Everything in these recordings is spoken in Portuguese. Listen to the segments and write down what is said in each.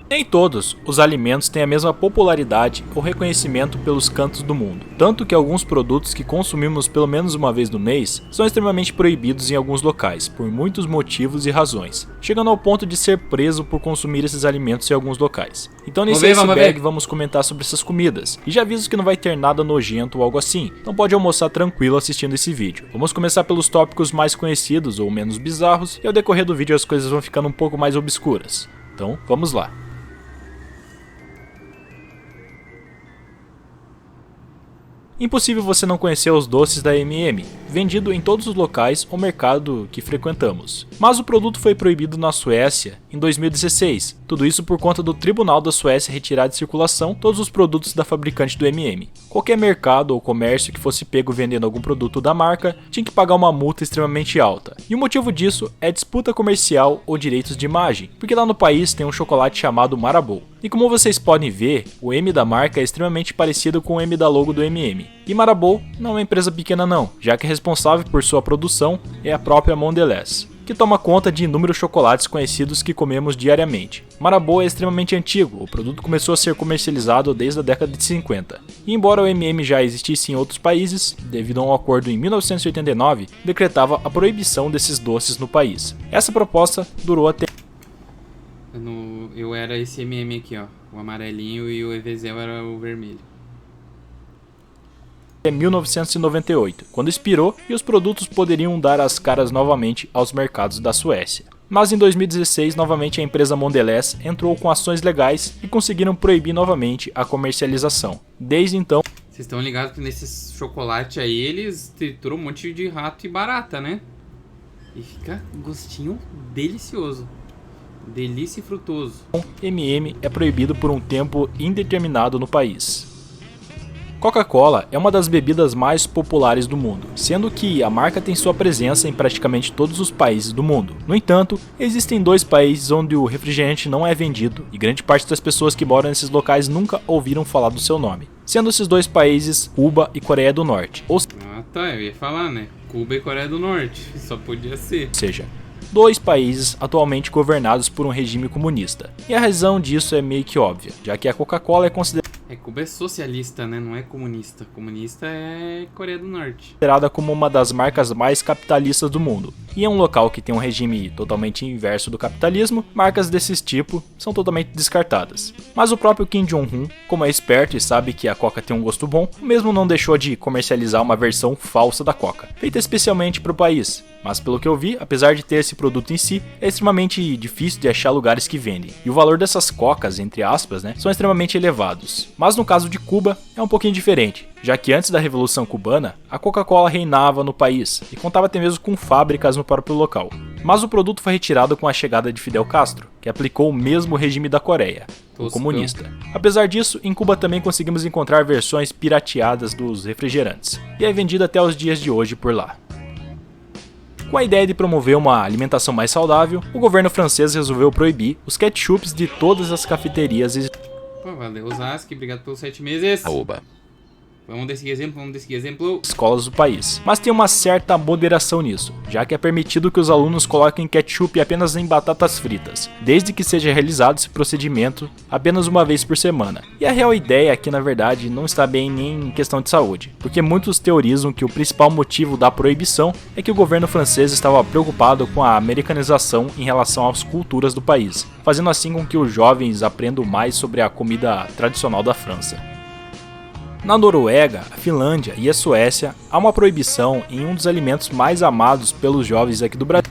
Nem todos os alimentos têm a mesma popularidade ou reconhecimento pelos cantos do mundo, tanto que alguns produtos que consumimos pelo menos uma vez no mês são extremamente proibidos em alguns locais, por muitos motivos e razões, chegando ao ponto de ser preso por consumir esses alimentos em alguns locais. Então nesse iceberg vamos comentar sobre essas comidas, e já aviso que não vai ter nada nojento ou algo assim, então pode almoçar tranquilo assistindo esse vídeo. Vamos começar pelos tópicos mais conhecidos ou menos bizarros, e ao decorrer do vídeo as coisas vão ficando um pouco mais obscuras. Então vamos lá. Impossível você não conhecer os doces da M&M, vendido em todos os locais ou mercado que frequentamos. Mas o produto foi proibido na Suécia em 2016, tudo isso por conta do Tribunal da Suécia retirar de circulação todos os produtos da fabricante do M&M. Qualquer mercado ou comércio que fosse pego vendendo algum produto da marca tinha que pagar uma multa extremamente alta. E o motivo disso é disputa comercial ou direitos de imagem, porque lá no país tem um chocolate chamado Marabou. E como vocês podem ver, o M da marca é extremamente parecido com o M da logo do M&M. E Marabou não é uma empresa pequena não, já que a responsável por sua produção é a própria Mondelez, que toma conta de inúmeros chocolates conhecidos que comemos diariamente. Marabou é extremamente antigo, o produto começou a ser comercializado desde a década de 50. E embora o M&M já existisse em outros países, devido a um acordo em 1989, decretava a proibição desses doces no país. Essa proposta durou até... Eu era esse M&M aqui, ó, o amarelinho, e o Evezel era o vermelho. 1998, quando expirou e os produtos poderiam dar as caras novamente aos mercados da Suécia. Mas em 2016, novamente a empresa Mondelez entrou com ações legais e conseguiram proibir novamente a comercialização. Desde então... Vocês estão ligados que nesses chocolates aí eles trituram um monte de rato e barata, né? E fica um gostinho delicioso. Delícia e frutoso. M&M é proibido por um tempo indeterminado no país. Coca-Cola é uma das bebidas mais populares do mundo, sendo que a marca tem sua presença em praticamente todos os países do mundo. No entanto, existem 2 países onde o refrigerante não é vendido e grande parte das pessoas que moram nesses locais nunca ouviram falar do seu nome, sendo esses 2 países Cuba e Coreia do Norte. Ah tá, eu ia falar, né? Cuba e Coreia do Norte, só podia ser. Ou seja, 2 países atualmente governados por um regime comunista. E a razão disso é meio que óbvia, já que a Coca-Cola é considerada... Cuba é socialista, né? Não é comunista. Comunista é Coreia do Norte. Considerada como uma das marcas mais capitalistas do mundo. E em um local que tem um regime totalmente inverso do capitalismo, marcas desse tipo são totalmente descartadas. Mas o próprio Kim Jong-un, como é esperto e sabe que a Coca tem um gosto bom, mesmo não deixou de comercializar uma versão falsa da Coca, feita especialmente para o país. Mas pelo que eu vi, apesar de ter esse produto em si, é extremamente difícil de achar lugares que vendem. E o valor dessas cocas, entre aspas, né, são extremamente elevados. Mas no caso de Cuba, é um pouquinho diferente, já que antes da Revolução Cubana, a Coca-Cola reinava no país e contava até mesmo com fábricas no próprio local. Mas o produto foi retirado com a chegada de Fidel Castro, que aplicou o mesmo regime da Coreia, o comunista. Apesar disso, em Cuba também conseguimos encontrar versões pirateadas dos refrigerantes, e é vendido até os dias de hoje por lá. Com a ideia de promover uma alimentação mais saudável, o governo francês resolveu proibir os ketchups de todas as cafeterias. Pô, valeu, Zask, obrigado pelos 7 meses. Oba. Vamos desse exemplo. Escolas do país. Mas tem uma certa moderação nisso, já que é permitido que os alunos coloquem ketchup apenas em batatas fritas, desde que seja realizado esse procedimento apenas uma vez por semana. E a real ideia aqui, na verdade, não está bem nem em questão de saúde, porque muitos teorizam que o principal motivo da proibição é que o governo francês estava preocupado com a americanização em relação às culturas do país, fazendo assim com que os jovens aprendam mais sobre a comida tradicional da França. Na Noruega, a Finlândia e a Suécia, há uma proibição em um dos alimentos mais amados pelos jovens aqui do Brasil.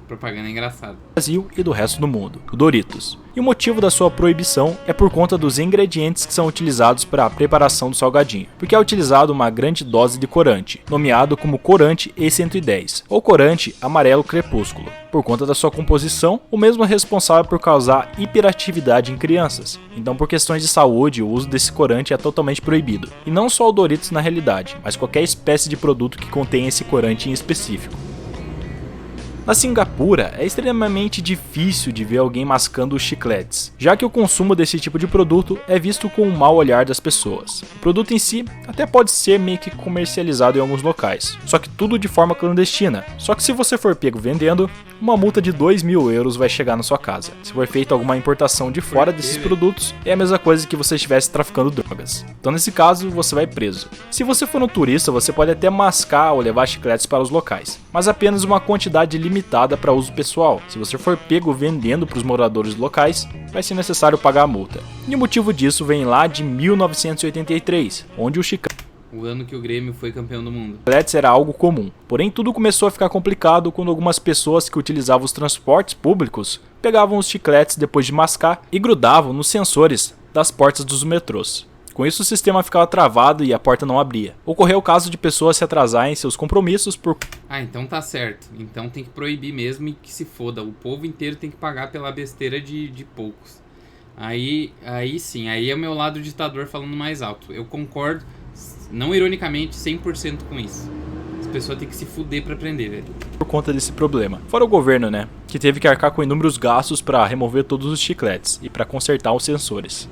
Propaganda engraçada. Brasil e do resto do mundo, o Doritos. E o motivo da sua proibição é por conta dos ingredientes que são utilizados para a preparação do salgadinho, porque é utilizado uma grande dose de corante, nomeado como corante E110, ou corante amarelo crepúsculo. Por conta da sua composição, o mesmo é responsável por causar hiperatividade em crianças. Então, por questões de saúde, o uso desse corante é totalmente proibido. E não só o Doritos na realidade, mas qualquer espécie de produto que contém esse corante em específico. Na Singapura, é extremamente difícil de ver alguém mascando os chicletes, já que o consumo desse tipo de produto é visto com um mau olhar das pessoas. O produto em si até pode ser meio que comercializado em alguns locais, só que tudo de forma clandestina. Só que se você for pego vendendo, uma multa de 2.000 euros vai chegar na sua casa. Se for feita alguma importação de fora desses produtos, é a mesma coisa que você estivesse traficando drogas. Então nesse caso, você vai preso. Se você for um turista, você pode até mascar ou levar chicletes para os locais, mas apenas uma quantidade limitada para uso pessoal. Se você for pego vendendo para os moradores locais, vai ser necessário pagar a multa. E o motivo disso vem lá de 1983, onde o chiclete O ano que o Grêmio foi campeão do mundo. era algo comum. Porém, tudo começou a ficar complicado quando algumas pessoas que utilizavam os transportes públicos pegavam os chicletes depois de mascar e grudavam nos sensores das portas dos metrôs. Com isso, o sistema ficava travado e a porta não abria. Ocorreu o caso de pessoas se atrasarem em seus compromissos por... Ah, então tá certo. Então tem que proibir mesmo e que se foda. O povo inteiro tem que pagar pela besteira de poucos. Aí sim, aí é o meu lado ditador falando mais alto. Eu concordo, não ironicamente, 100% com isso. As pessoas têm que se fuder pra aprender, velho. Por conta desse problema. Fora o governo, né? Que teve que arcar com inúmeros gastos para remover todos os chicletes e para consertar os sensores.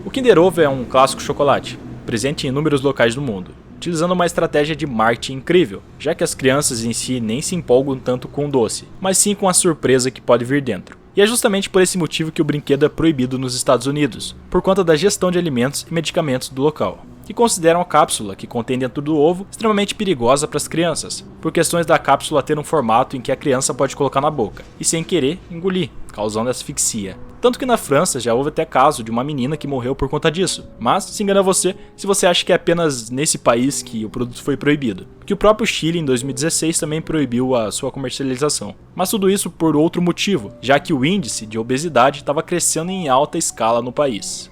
O Kinder Ovo é um clássico chocolate, presente em inúmeros locais do mundo, utilizando uma estratégia de marketing incrível, já que as crianças em si nem se empolgam tanto com o doce, mas sim com a surpresa que pode vir dentro. E é justamente por esse motivo que o brinquedo é proibido nos Estados Unidos, por conta da gestão de alimentos e medicamentos do local, que consideram a cápsula que contém dentro do ovo extremamente perigosa para as crianças, por questões da cápsula ter um formato em que a criança pode colocar na boca e sem querer engolir, causando asfixia. Tanto que na França já houve até caso de uma menina que morreu por conta disso. Mas se engana você se você acha que é apenas nesse país que o produto foi proibido, porque o próprio Chile em 2016 também proibiu a sua comercialização. Mas tudo isso por outro motivo, já que o índice de obesidade estava crescendo em alta escala no país.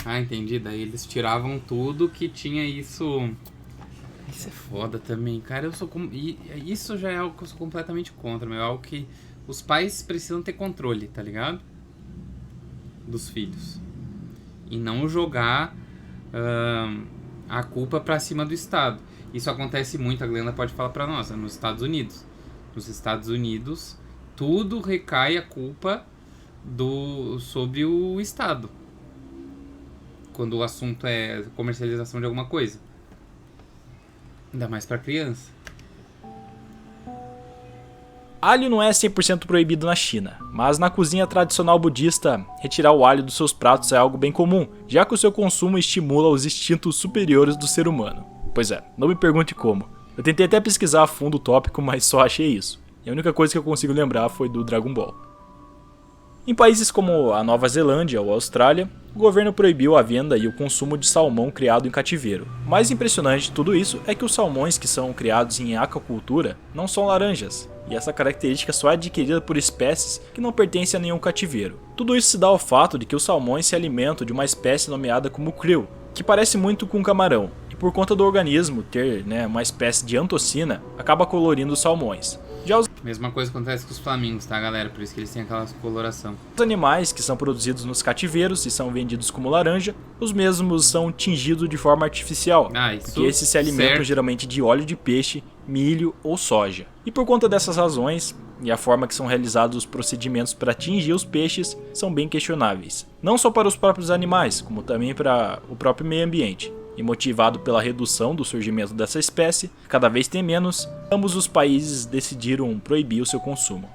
Ah, entendi. Daí eles tiravam tudo que tinha isso. Isso é foda também, cara. Isso já é algo que eu sou completamente contra, meu. É algo que os pais precisam ter controle, tá ligado? Dos filhos. E não jogar a culpa pra cima do Estado. Isso acontece muito, a Glenda pode falar pra nós, nos Estados Unidos. Nos Estados Unidos, tudo recai a culpa sobre o Estado. Quando o assunto é comercialização de alguma coisa. Ainda mais pra criança. Alho não é 100% proibido na China, mas na cozinha tradicional budista, retirar o alho dos seus pratos é algo bem comum, já que o seu consumo estimula os instintos superiores do ser humano. Pois é, não me pergunte como. Eu tentei até pesquisar a fundo o tópico, mas só achei isso. E a única coisa que eu consigo lembrar foi do Dragon Ball. Em países como a Nova Zelândia ou a Austrália, o governo proibiu a venda e o consumo de salmão criado em cativeiro. O mais impressionante de tudo isso é que os salmões que são criados em aquacultura não são laranjas, e essa característica só é adquirida por espécies que não pertencem a nenhum cativeiro. Tudo isso se dá ao fato de que os salmões se alimentam de uma espécie nomeada como krill, que parece muito com camarão, e por conta do organismo ter uma espécie de antocina, acaba colorindo os salmões. Já os Mesma coisa acontece com os flamingos, tá, galera? Por isso que eles têm aquela coloração. animais que são produzidos nos cativeiros e são vendidos como laranja, os mesmos são tingidos de forma artificial, porque esses se alimentam geralmente de óleo de peixe, milho ou soja. E por conta dessas razões, e a forma que são realizados os procedimentos para tingir os peixes são bem questionáveis. Não só para os próprios animais, como também para o próprio meio ambiente. E motivado pela redução do surgimento dessa espécie, cada vez tem menos, ambos os países decidiram proibir o seu consumo.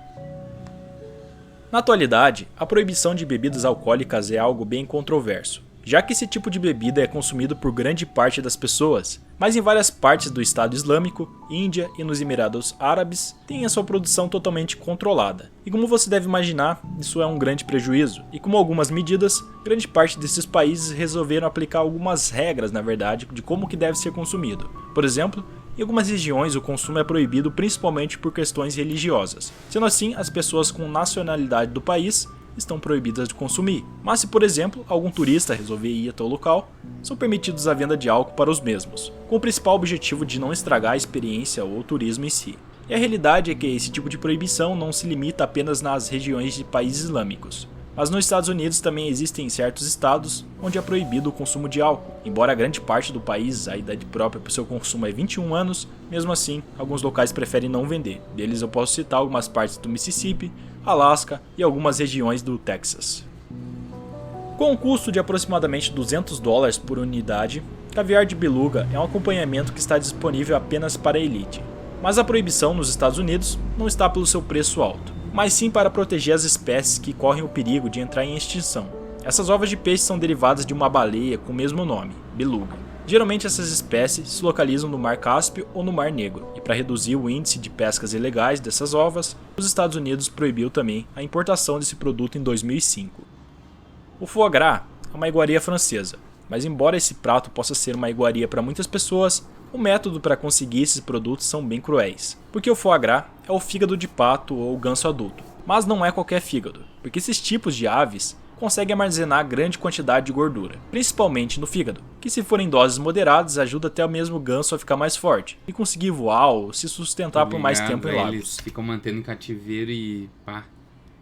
Na atualidade, a proibição de bebidas alcoólicas é algo bem controverso, já que esse tipo de bebida é consumido por grande parte das pessoas, mas em várias partes do Estado Islâmico, Índia e nos Emirados Árabes tem a sua produção totalmente controlada. E como você deve imaginar, isso é um grande prejuízo, e como algumas medidas, grande parte desses países resolveram aplicar algumas regras, na verdade, de como que deve ser consumido. Por exemplo, em algumas regiões o consumo é proibido principalmente por questões religiosas. Sendo assim, as pessoas com nacionalidade do país estão proibidas de consumir. Mas se, por exemplo, algum turista resolver ir até o local, são permitidos a venda de álcool para os mesmos, com o principal objetivo de não estragar a experiência ou o turismo em si. E a realidade é que esse tipo de proibição não se limita apenas nas regiões de países islâmicos. Mas nos Estados Unidos também existem certos estados onde é proibido o consumo de álcool. Embora a grande parte do país a idade própria para o seu consumo é 21 anos, mesmo assim, alguns locais preferem não vender. Deles eu posso citar algumas partes do Mississippi, Alasca e algumas regiões do Texas. Com um custo de aproximadamente $200 por unidade, Caviar de beluga é um acompanhamento que está disponível apenas para a elite. Mas a proibição nos Estados Unidos não está pelo seu preço alto, mas sim para proteger as espécies que correm o perigo de entrar em extinção. Essas ovas de peixe são derivadas de uma baleia com o mesmo nome, beluga. Geralmente essas espécies se localizam no Mar Cáspio ou no Mar Negro, e para reduzir o índice de pescas ilegais dessas ovas, os Estados Unidos proibiu também a importação desse produto em 2005. O foie gras é uma iguaria francesa, mas embora esse prato possa ser uma iguaria para muitas pessoas, o método para conseguir esses produtos são bem cruéis, porque o foie gras é o fígado de pato ou ganso adulto, mas não é qualquer fígado, porque esses tipos de aves conseguem armazenar grande quantidade de gordura, principalmente no fígado, que se forem doses moderadas ajuda até o mesmo ganso a ficar mais forte e conseguir voar ou se sustentar por mais tempo em lagos. Eles ficam mantendo em cativeiro e pá,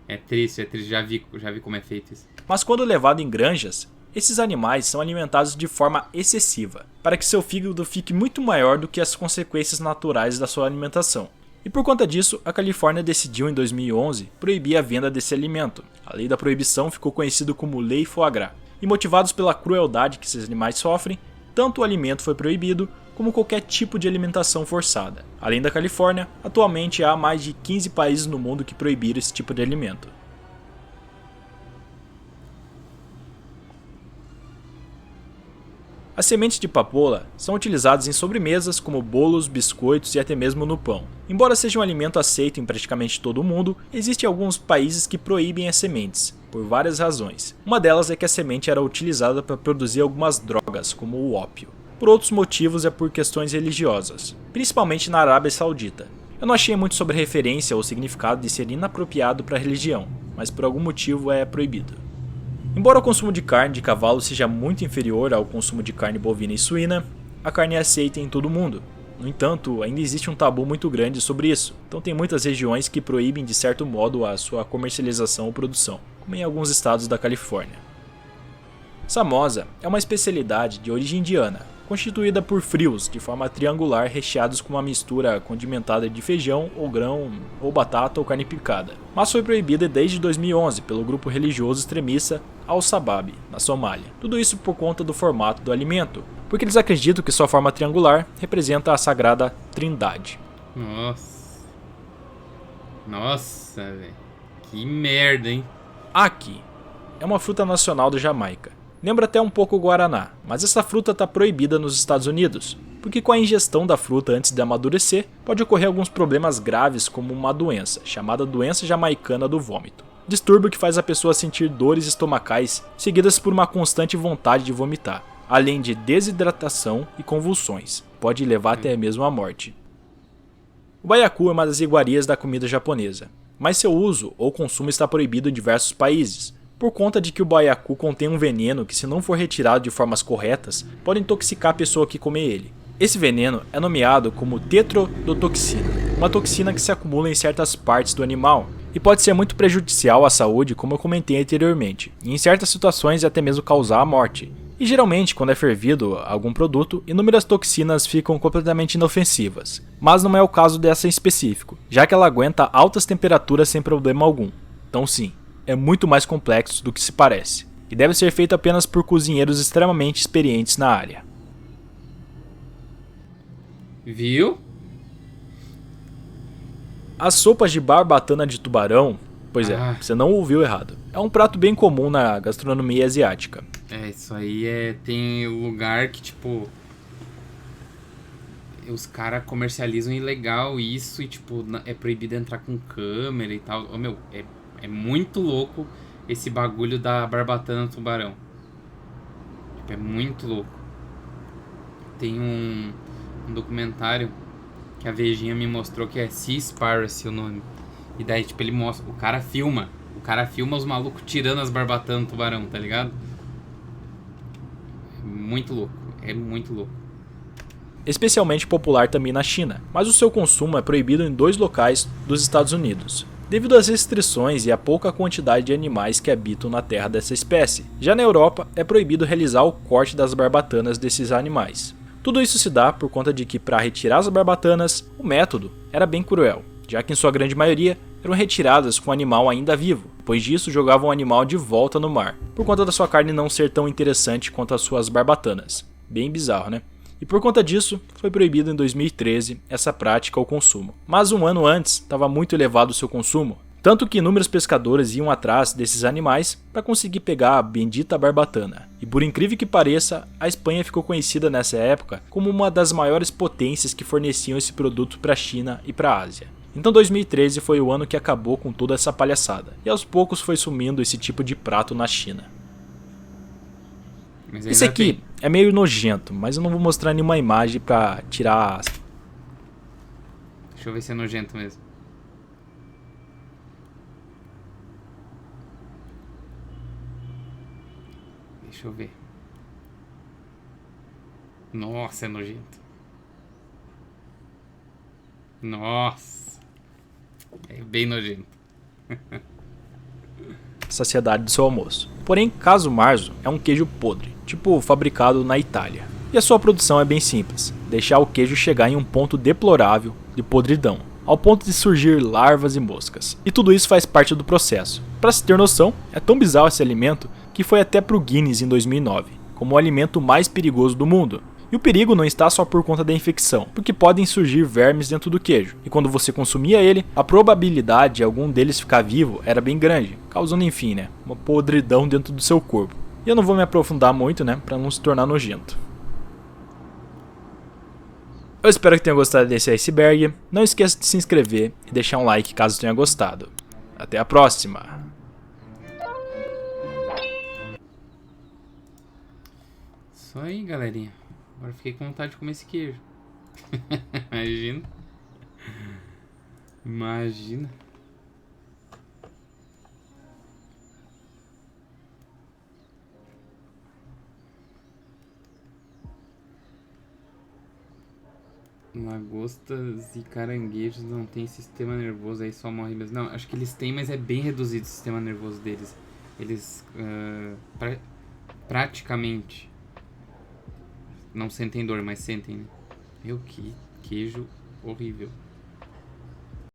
é triste, já vi como é feito isso. Mas quando levado em granjas, esses animais são alimentados de forma excessiva, para que seu fígado fique muito maior do que as consequências naturais da sua alimentação. E por conta disso, a Califórnia decidiu em 2011 proibir a venda desse alimento. A lei da proibição ficou conhecida como Lei Foie Gras. E motivados pela crueldade que esses animais sofrem, tanto o alimento foi proibido, como qualquer tipo de alimentação forçada. Além da Califórnia, atualmente há mais de 15 países no mundo que proibiram esse tipo de alimento. As sementes de papoula são utilizadas em sobremesas como bolos, biscoitos e até mesmo no pão. Embora seja um alimento aceito em praticamente todo o mundo, existem alguns países que proíbem as sementes, por várias razões. Uma delas é que a semente era utilizada para produzir algumas drogas, como o ópio. Por outros motivos é por questões religiosas, principalmente na Arábia Saudita. Eu não achei muito sobre a referência ou significado de ser inapropriado para a religião, mas por algum motivo é proibido. Embora o consumo de carne de cavalo seja muito inferior ao consumo de carne bovina e suína, a carne é aceita em todo o mundo. No entanto, ainda existe um tabu muito grande sobre isso, então tem muitas regiões que proíbem de certo modo a sua comercialização ou produção, como em alguns estados da Califórnia. Samosa é uma especialidade de origem indiana, constituída por frios de forma triangular recheados com uma mistura condimentada de feijão ou grão ou batata ou carne picada, mas foi proibida desde 2011 pelo grupo religioso extremista Al-Shabaab, na Somália. Tudo isso por conta do formato do alimento, porque eles acreditam que sua forma triangular representa a sagrada Trindade. Nossa, velho. Que merda, hein? Aki é uma fruta nacional da Jamaica. Lembra até um pouco o guaraná, mas essa fruta está proibida nos Estados Unidos, porque com a ingestão da fruta antes de amadurecer, pode ocorrer alguns problemas graves como uma doença, chamada doença jamaicana do vômito. Distúrbio que faz a pessoa sentir dores estomacais, seguidas por uma constante vontade de vomitar, além de desidratação e convulsões. Pode levar até mesmo à morte. O baiacu é uma das iguarias da comida japonesa, mas seu uso ou consumo está proibido em diversos países, por conta de que o baiacu contém um veneno que, se não for retirado de formas corretas, pode intoxicar a pessoa que comer ele. Esse veneno é nomeado como tetrodotoxina, uma toxina que se acumula em certas partes do animal e pode ser muito prejudicial à saúde, como eu comentei anteriormente, e em certas situações até mesmo causar a morte. E geralmente, quando é fervido algum produto, inúmeras toxinas ficam completamente inofensivas, mas não é o caso dessa em específico, já que ela aguenta altas temperaturas sem problema algum. Então sim, é muito mais complexo do que se parece, e deve ser feito apenas por cozinheiros extremamente experientes na área. Viu? As sopas de barbatana de tubarão, pois é, você não ouviu errado, é um prato bem comum na gastronomia asiática. Isso aí tem lugar que tipo os caras comercializam ilegal isso e tipo é proibido entrar com câmera e tal. É muito louco esse bagulho da barbatana do tubarão. É muito louco. Tem um documentário que a Vejinha me mostrou que é Seaspiracy o nome. E daí, tipo, ele mostra... O cara filma os malucos tirando as barbatanas do tubarão, tá ligado? Muito louco. É muito louco. Especialmente popular também na China, mas o seu consumo é proibido em 2 locais dos Estados Unidos, devido às restrições e à pouca quantidade de animais que habitam na terra dessa espécie. Já na Europa, é proibido realizar o corte das barbatanas desses animais. Tudo isso se dá por conta de que, para retirar as barbatanas, o método era bem cruel, já que em sua grande maioria eram retiradas com o animal ainda vivo. Depois disso, jogavam o animal de volta no mar, por conta da sua carne não ser tão interessante quanto as suas barbatanas. Bem bizarro, né? E por conta disso, foi proibido em 2013 essa prática ao consumo. Mas um ano antes, estava muito elevado o seu consumo, tanto que inúmeros pescadores iam atrás desses animais para conseguir pegar a bendita barbatana. E por incrível que pareça, a Espanha ficou conhecida nessa época como uma das maiores potências que forneciam esse produto para a China e para a Ásia. Então 2013 foi o ano que acabou com toda essa palhaçada, e aos poucos foi sumindo esse tipo de prato na China. Esse aqui é meio nojento, mas eu não vou mostrar nenhuma imagem pra tirar... Deixa eu ver se é nojento mesmo. Deixa eu ver. Nossa, é nojento. Nossa. É bem nojento. Saciedade do seu almoço. Porém, caso marzo é um queijo podre, tipo fabricado na Itália. E a sua produção é bem simples, deixar o queijo chegar em um ponto deplorável de podridão, ao ponto de surgir larvas e moscas. E tudo isso faz parte do processo. Para se ter noção, é tão bizarro esse alimento que foi até pro Guinness em 2009, como o alimento mais perigoso do mundo. E o perigo não está só por conta da infecção, porque podem surgir vermes dentro do queijo, e quando você consumia ele, a probabilidade de algum deles ficar vivo era bem grande, causando enfim, uma podridão dentro do seu corpo. E eu não vou me aprofundar muito, para não se tornar nojento. Eu espero que tenha gostado desse iceberg, não esqueça de se inscrever e deixar um like caso tenha gostado. Até a próxima! Isso aí, galerinha. Agora fiquei com vontade de comer esse queijo. Imagina. Imagina. Lagostas e caranguejos não tem sistema nervoso, aí só morre mesmo. Não, acho que eles têm, mas é bem reduzido o sistema nervoso deles. Eles praticamente não sentem dor, mas sentem, né? Meu, que queijo horrível.